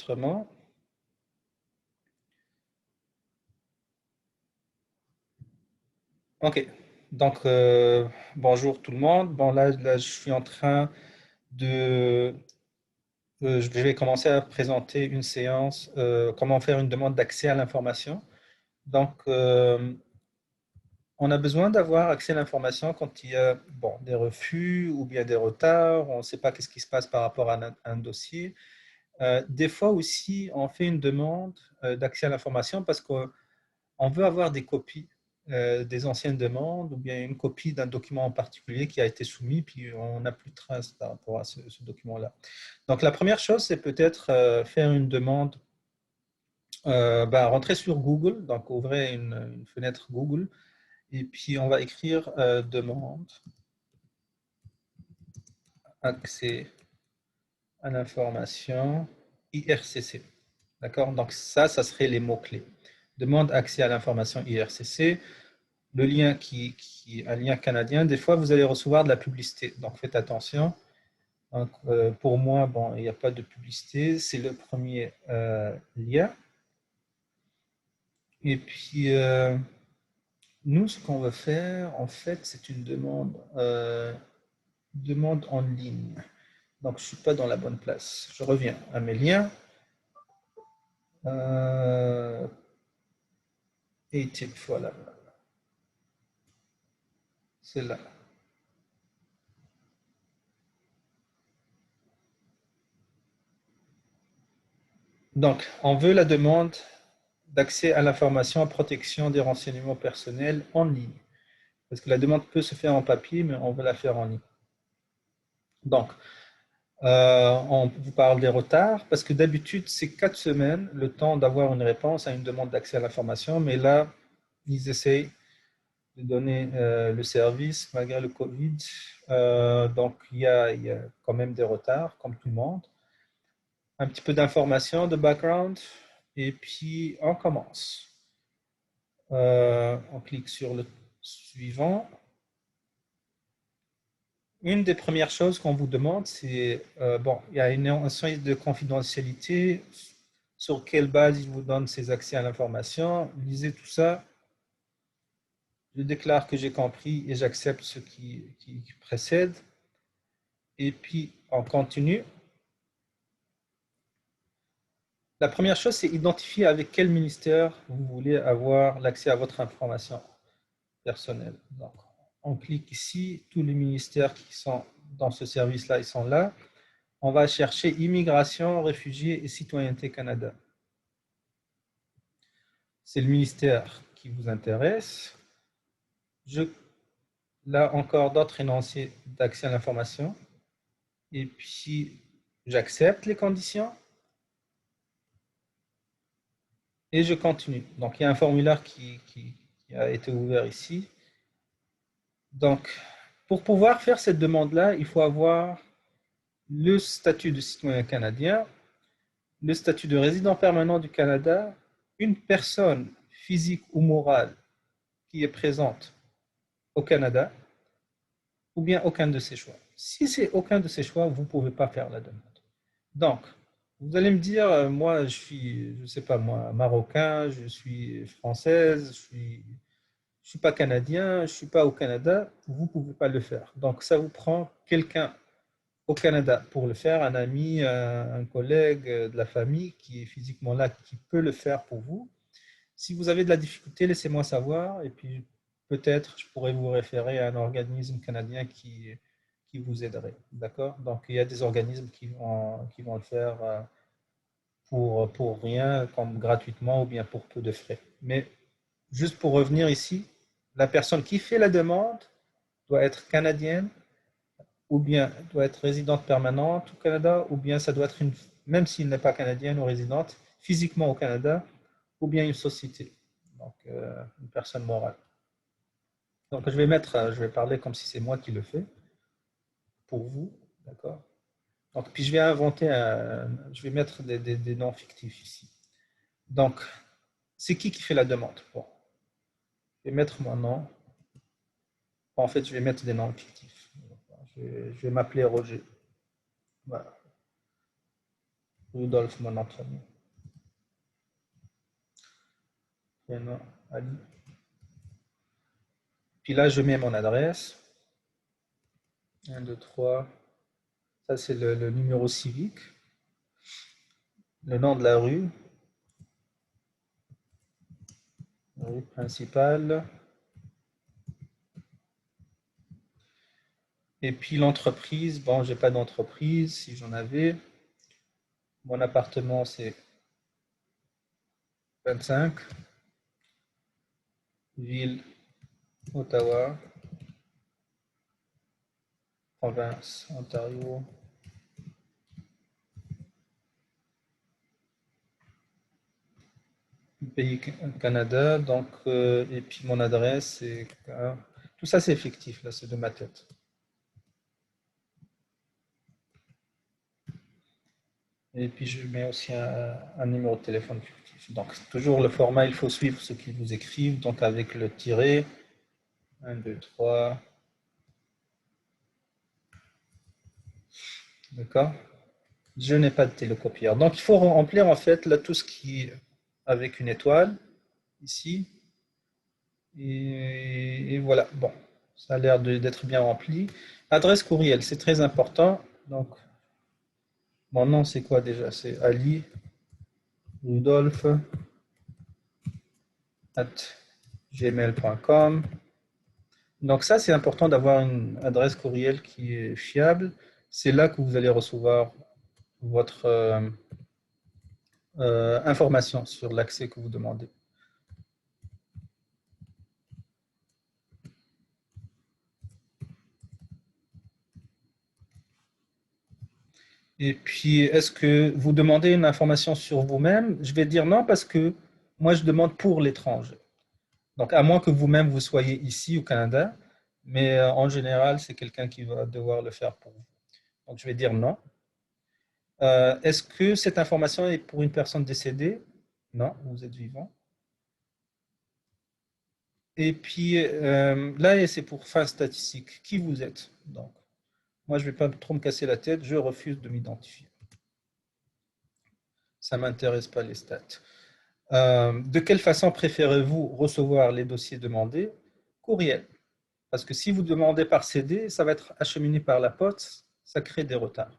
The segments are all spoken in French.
l'enregistrement. Ok, donc bonjour tout le monde. Bon, là, je suis en train de... je vais commencer à présenter une séance, comment faire une demande d'accès à l'information. Donc, on a besoin d'avoir accès à l'information quand il y a bon, des refus ou bien des retards, on ne sait pas qu'est-ce qui se passe par rapport à un dossier. Des fois aussi, on fait une demande d'accès à l'information parce qu'on veut avoir des copies des anciennes demandes ou bien une copie d'un document en particulier qui a été soumis, puis on n'a plus de traces par rapport à ce document-là. Donc la première chose, c'est peut-être faire une demande, rentrer sur Google, donc ouvrez une fenêtre Google, et puis on va écrire demande accès à l'information IRCC. D'accord? Donc ça serait les mots-clés. Demande accès à l'information IRCC. Le lien qui est un lien canadien, des fois vous allez recevoir de la publicité. Donc faites attention. Donc, pour moi, bon, il n'y a pas de publicité. C'est le premier lien. Et puis, nous, ce qu'on va faire, en fait, c'est une demande en ligne. Donc, je ne suis pas dans la bonne place. Je reviens à mes liens. Et type, voilà. C'est là. Donc, on veut la demande d'accès à l'information à protection des renseignements personnels en ligne. Parce que la demande peut se faire en papier, mais on veut la faire en ligne. Donc, on vous parle des retards, parce que d'habitude, c'est 4 semaines le temps d'avoir une réponse à une demande d'accès à l'information, mais là, ils essayent de donner le service malgré le Covid. Donc, il y a quand même des retards, comme tout le monde. Un petit peu d'informations, de background, et puis on commence. On clique sur le suivant. Une des premières choses qu'on vous demande, c'est, bon, il y a une notion de confidentialité, sur quelle base il vous donne ces accès à l'information. Lisez tout ça. Je déclare que j'ai compris et j'accepte ce qui précède. Et puis, on continue. La première chose, c'est identifier avec quel ministère vous voulez avoir l'accès à votre information personnelle. Donc, on clique ici. Tous les ministères qui sont dans ce service-là, ils sont là. On va chercher Immigration, Réfugiés et Citoyenneté Canada. C'est le ministère qui vous intéresse. Là encore d'autres énoncés d'accès à l'information. Et puis, j'accepte les conditions et je continue. Donc, il y a un formulaire qui a été ouvert ici. Donc, pour pouvoir faire cette demande-là, il faut avoir le statut de citoyen canadien, le statut de résident permanent du Canada, une personne physique ou morale qui est présente au Canada, ou bien aucun de ces choix. Si c'est aucun de ces choix, vous ne pouvez pas faire la demande. Donc, vous allez me dire, moi, je suis, je ne sais pas moi, marocain, je suis française, je suis pas canadien, je ne suis pas au Canada, vous ne pouvez pas le faire. Donc, ça vous prend quelqu'un au Canada pour le faire, un ami, un collègue de la famille qui est physiquement là, qui peut le faire pour vous. Si vous avez de la difficulté, laissez-moi savoir et puis peut-être je pourrais vous référer à un organisme canadien qui vous aiderait. D'accord? Donc, il y a des organismes qui vont le faire pour rien, comme gratuitement ou bien pour peu de frais. Mais juste pour revenir ici, la personne qui fait la demande doit être canadienne ou bien doit être résidente permanente au Canada, ou bien ça doit être même s'il n'est pas canadienne ou résidente, physiquement au Canada, ou bien une société, donc une personne morale. Donc je vais parler comme si c'est moi qui le fais pour vous, d'accord? Donc puis je vais je vais mettre des noms fictifs ici. Donc c'est qui fait la demande? Bon, je vais mettre mon nom. En fait, je vais mettre des noms fictifs. Je vais m'appeler Roger. Voilà. Rudolf, mon nom de famille. Prénom, Ali. Puis là, je mets mon adresse. 1, 2, 3. Ça, c'est le numéro civique. Le nom de la rue principale. Et puis l'entreprise, bon, j'ai pas d'entreprise, si j'en avais. Mon appartement, c'est 25. Ville, Ottawa. Province, Ontario. Pays Canada, donc, et puis mon adresse, c'est... tout ça, c'est effectif, là, c'est de ma tête. Et puis, je mets aussi un numéro de téléphone fictif. Donc, toujours le format, il faut suivre ce qu'ils vous écrivent, donc avec le tiret, 1, 2, 3. D'accord? Je n'ai pas de télécopieur. Donc, il faut remplir, en fait, là, tout ce qui est avec une étoile, ici. Et voilà, bon, ça a l'air d'être bien rempli. Adresse courriel, c'est très important. Donc, mon nom, c'est quoi déjà? C'est Ali Rudolf at gmail.com. Donc ça, c'est important d'avoir une adresse courriel qui est fiable. C'est là que vous allez recevoir votre information sur l'accès que vous demandez. Et puis, est-ce que vous demandez une information sur vous-même? Je vais dire non parce que moi, je demande pour l'étranger. Donc, à moins que vous-même vous soyez ici au Canada, mais en général, c'est quelqu'un qui va devoir le faire pour vous. Donc, je vais dire non. Est-ce que cette information est pour une personne décédée? Non, vous êtes vivant. Et puis là, c'est pour fin statistique. Qui vous êtes? Donc, moi, je ne vais pas trop me casser la tête. Je refuse de m'identifier. Ça ne m'intéresse pas les stats. De quelle façon préférez-vous recevoir les dossiers demandés? Courriel. Parce que si vous demandez par CD, ça va être acheminé par la poste, ça crée des retards.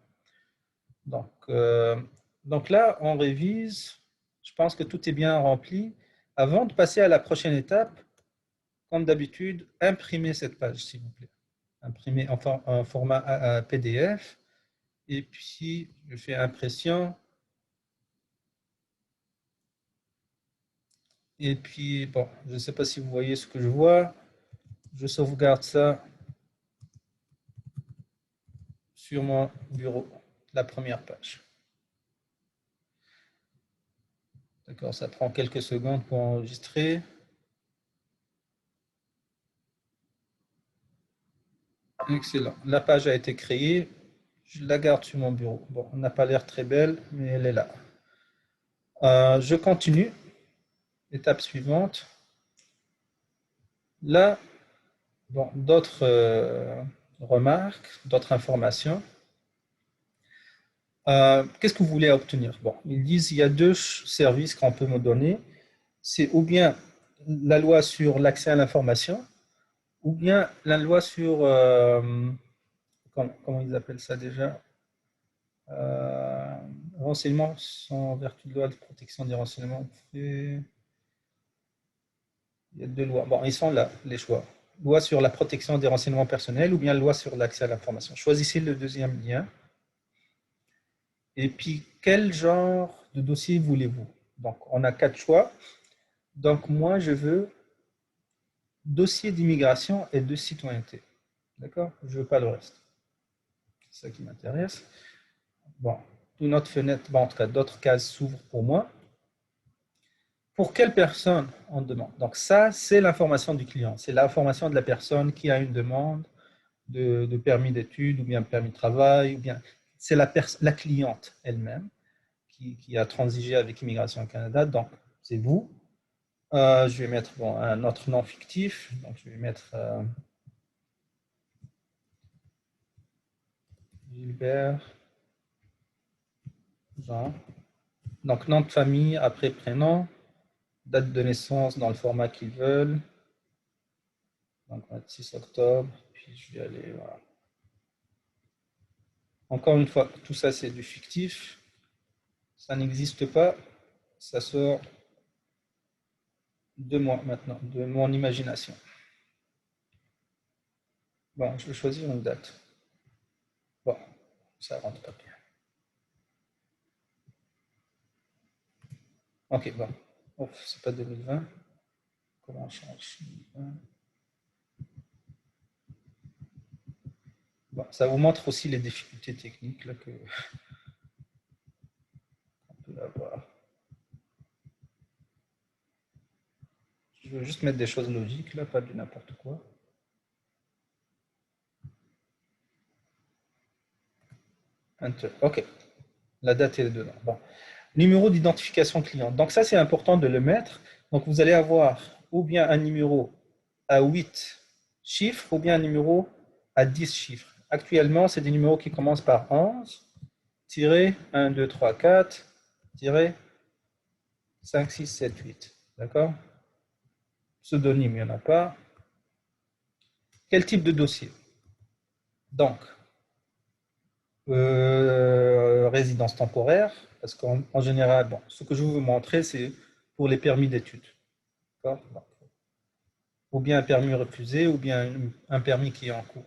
Donc, donc là, on révise. Je pense que tout est bien rempli. Avant de passer à la prochaine étape, comme d'habitude, imprimez cette page, s'il vous plaît. Imprimez en format PDF. Et puis, je fais impression. Et puis, bon, je ne sais pas si vous voyez ce que je vois. Je sauvegarde ça sur mon bureau, la première page. D'accord, ça prend quelques secondes pour enregistrer. Excellent. La page a été créée. Je la garde sur mon bureau. Bon, on n'a pas l'air très belle, mais elle est là. Je continue. Étape suivante. Là, bon, d'autres remarques, d'autres informations. Qu'est-ce que vous voulez obtenir? Bon, ils disent qu'il y a deux services qu'on peut me donner. C'est ou bien la loi sur l'accès à l'information, ou bien la loi sur, comment ils appellent ça déjà? Renseignements sans vertu de loi de protection des renseignements. Il y a deux lois. Bon, ils sont là, les choix. Loi sur la protection des renseignements personnels ou bien loi sur l'accès à l'information. Choisissez le deuxième lien. Et puis, quel genre de dossier voulez-vous? Donc, on a quatre choix. Donc, moi, je veux dossier d'immigration et de citoyenneté. D'accord? Je ne veux pas le reste. C'est ça qui m'intéresse. Bon, une autre fenêtre, bon, en tout cas, d'autres cases s'ouvrent pour moi. Pour quelle personne on demande? Donc ça, c'est l'information du client. C'est l'information de la personne qui a une demande de permis d'études ou bien permis de travail, ou bien c'est la cliente elle-même qui a transigé avec Immigration Canada. Donc, c'est vous. Je vais mettre bon, un autre nom fictif. Donc, je vais mettre Gilbert Jean. Donc, nom de famille, après prénom, date de naissance dans le format qu'ils veulent. Donc, 26 octobre, puis je vais aller, voilà. Encore une fois, tout ça, c'est du fictif. Ça n'existe pas. Ça sort de moi maintenant, de mon imagination. Bon, je vais choisir une date. Bon, ça rentre pas bien. Ok, bon. Oh, c'est pas 2020. Comment on change 2020? Bon, ça vous montre aussi les difficultés techniques là, que on peut avoir. Je veux juste mettre des choses logiques, là, pas du n'importe quoi. Enter. OK. La date est dedans. Bon. Numéro d'identification client. Donc ça, c'est important de le mettre. Donc vous allez avoir ou bien un numéro à 8 chiffres ou bien un numéro à 10 chiffres. Actuellement, c'est des numéros qui commencent par 11, 1, 2, 3, 4, 5, 6, 7, 8. D'accord? Pseudonyme, il n'y en a pas. Quel type de dossier? Donc, résidence temporaire, parce qu'en général, bon, ce que je vais vous montrer, c'est pour les permis d'études. Ou bien un permis refusé, ou bien un permis qui est en cours.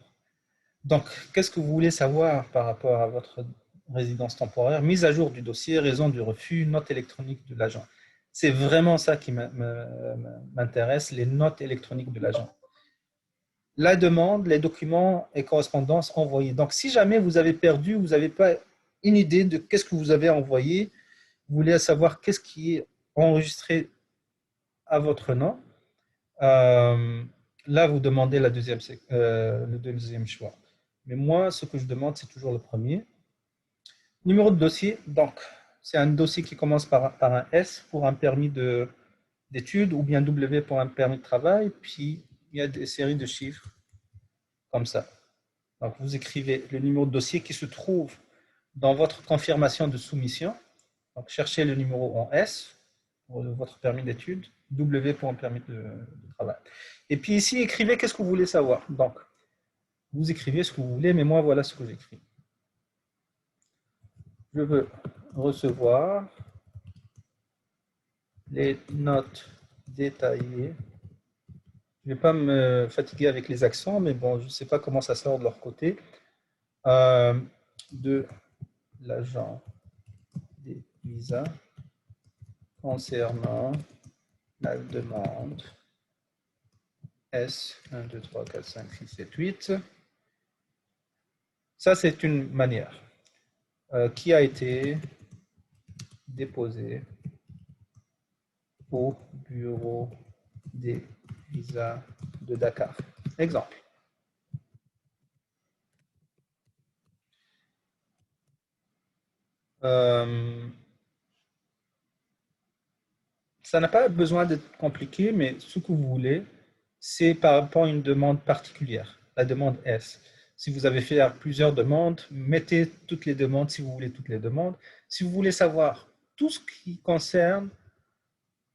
Donc, qu'est-ce que vous voulez savoir par rapport à votre résidence temporaire? Mise à jour du dossier, raison du refus, note électronique de l'agent. C'est vraiment ça qui m'intéresse, les notes électroniques de l'agent. La demande, les documents et correspondances envoyées. Donc, si jamais vous avez perdu, vous n'avez pas une idée de qu'est-ce que vous avez envoyé, vous voulez savoir qu'est-ce qui est enregistré à votre nom, euh, là, vous demandez le deuxième choix. Mais moi, ce que je demande, c'est toujours le premier. Numéro de dossier, donc, c'est un dossier qui commence par un S pour un permis d'études ou bien W pour un permis de travail, puis il y a des séries de chiffres comme ça. Donc, vous écrivez le numéro de dossier qui se trouve dans votre confirmation de soumission. Donc, cherchez le numéro en S pour votre permis d'études, W pour un permis de travail. Et puis ici, écrivez qu'est-ce que vous voulez savoir. Donc, vous écrivez ce que vous voulez, mais moi, voilà ce que j'écris. Je veux recevoir les notes détaillées. Je ne vais pas me fatiguer avec les accents, mais bon, je ne sais pas comment ça sort de leur côté. De l'agent des visas concernant la demande S 1, 2, 3, 4, 5, 6, 7, 8. Ça, c'est une manière qui a été déposée au bureau des visas de Dakar. Exemple. Ça n'a pas besoin d'être compliqué, mais ce que vous voulez, c'est par rapport à une demande particulière, la demande S. Si vous avez fait plusieurs demandes, mettez toutes les demandes si vous voulez toutes les demandes. Si vous voulez savoir tout ce qui concerne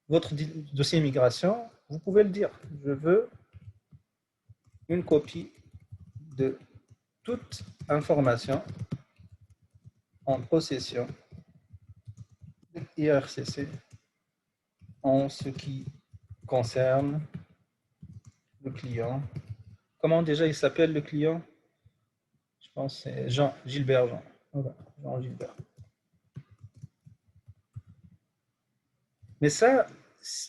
votre dossier immigration, vous pouvez le dire. Je veux une copie de toute information en possession de IRCC en ce qui concerne le client. Comment déjà il s'appelle le client? Je pense que c'est Jean Gilbert Jean. Voilà, Jean Gilbert. Mais ça,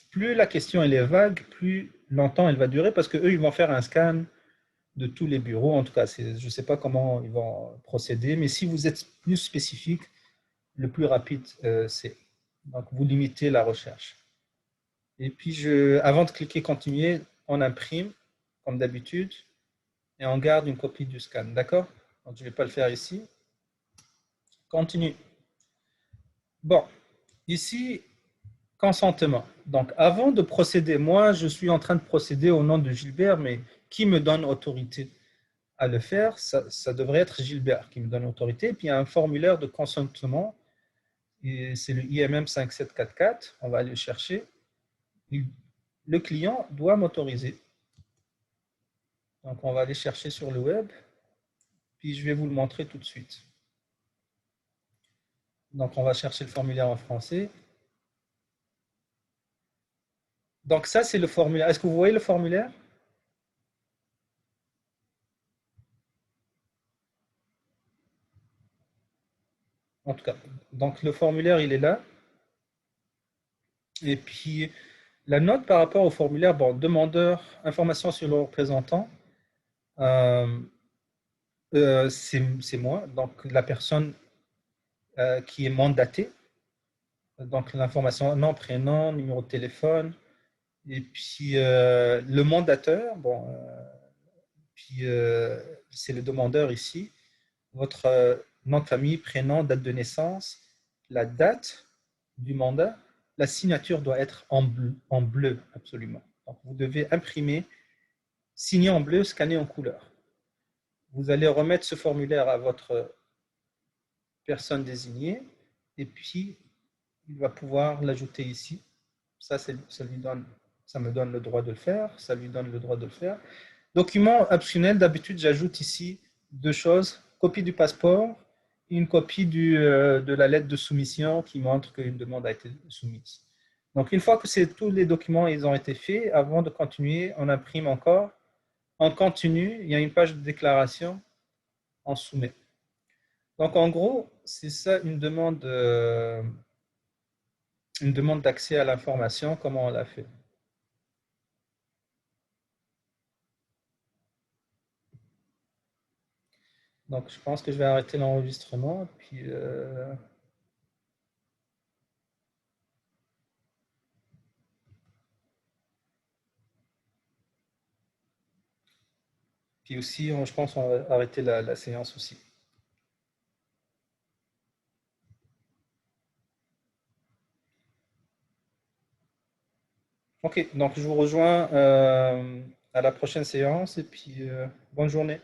plus la question elle est vague, plus longtemps elle va durer parce qu'eux, ils vont faire un scan de tous les bureaux. En tout cas, je ne sais pas comment ils vont procéder, mais si vous êtes plus spécifique, le plus rapide c'est. Donc, vous limitez la recherche. Et puis, avant de cliquer continuer, on imprime, comme d'habitude, et on garde une copie du scan. D'accord? Donc, je ne vais pas le faire ici. Continue. Bon, ici, consentement. Donc, avant de procéder, moi, je suis en train de procéder au nom de Gilbert, mais qui me donne autorité à le faire? Ça devrait être Gilbert qui me donne autorité. Puis, il y a un formulaire de consentement et c'est le IMM 5744, on va aller le chercher. Le client doit m'autoriser. Donc, on va aller chercher sur le web, puis je vais vous le montrer tout de suite. Donc, on va chercher le formulaire en français. Donc, ça, c'est le formulaire. Est-ce que vous voyez le formulaire? En tout cas, donc le formulaire, il est là. Et puis, la note par rapport au formulaire, bon, demandeur, information sur le représentant, euh, c'est moi, donc la personne qui est mandatée. Donc, l'information, nom, prénom, numéro de téléphone. Et puis, le mandateur, bon, puis c'est le demandeur ici. Votre nom de famille, prénom, date de naissance, la date du mandat. La signature doit être en bleu absolument. Donc, vous devez imprimer, signer en bleu, scanner en couleur. Vous allez remettre ce formulaire à votre personne désignée et puis il va pouvoir l'ajouter ici. Ça, ça me donne le droit de le faire, ça lui donne le droit de le faire. Document optionnel, d'habitude, j'ajoute ici deux choses, copie du passeport et une copie de la lettre de soumission qui montre qu'une demande a été soumise. Donc, une fois que tous les documents ils ont été faits, avant de continuer, on imprime encore. On continue, il y a une page de déclaration, on soumet. Donc, en gros, c'est ça une demande d'accès à l'information, comment on l'a fait. Donc, je pense que je vais arrêter l'enregistrement, puis aussi, je pense qu'on va arrêter la séance aussi. Ok, donc je vous rejoins à la prochaine séance et puis bonne journée.